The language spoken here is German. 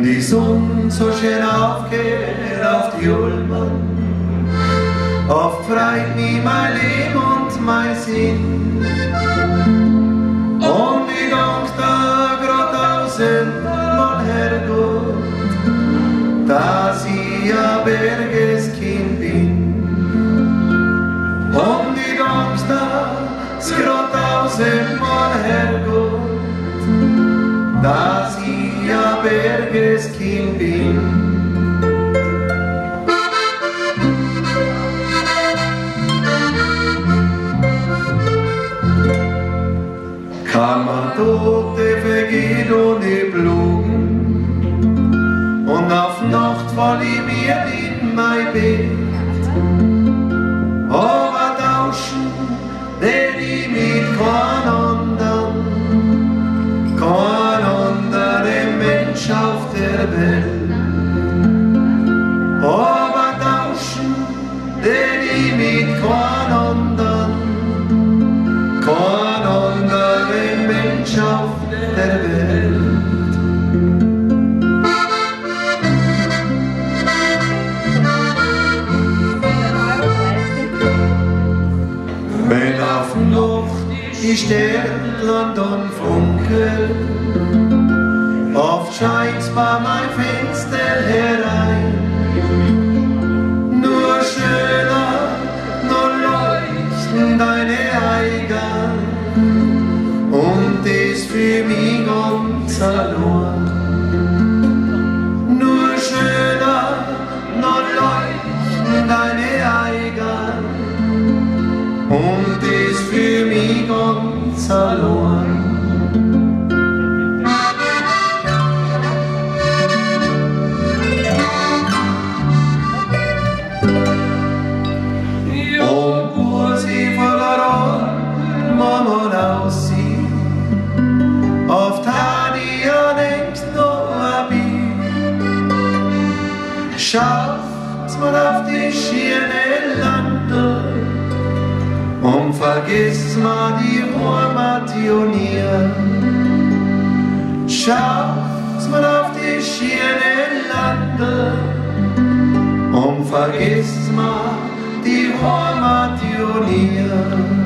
die Sonne so schön aufgeht auf die Ulmen. Oft freit mich mein Leben und mein Sinn. Und ich dank da grad tausendmal, Herrgott, dass ich ein Bergeskind bin. Und ich dank da grad tausendmal, Herrgott, dass ich ein Bergeskind bin. Kann man Tote vergeht ohne Blumen, und auf Nacht fall ich mir in mein Bett. Aber tauschen will ich mit kein anderen Mensch auf der Welt. Aber tauschen will ich mit kein anderen Mensch auf der Welt. Wenn auf Nacht die Sternlein dann funkeln, oft scheint's bei mein Fenster herein. Nur schöner, nur leuchten deine Augen, und ist für mich ganz allein. Nur schöner, nur leuchten deine Augen, und ist für mich ganz allein. Und wo sie von der Mama aussieht, oft hat ich ja längst noch ein Bild. Schaut man auf die schöne Lande und vergisst man die Heimat nie. Schaut man auf die schöne Lande und vergisst man die Heimat nie.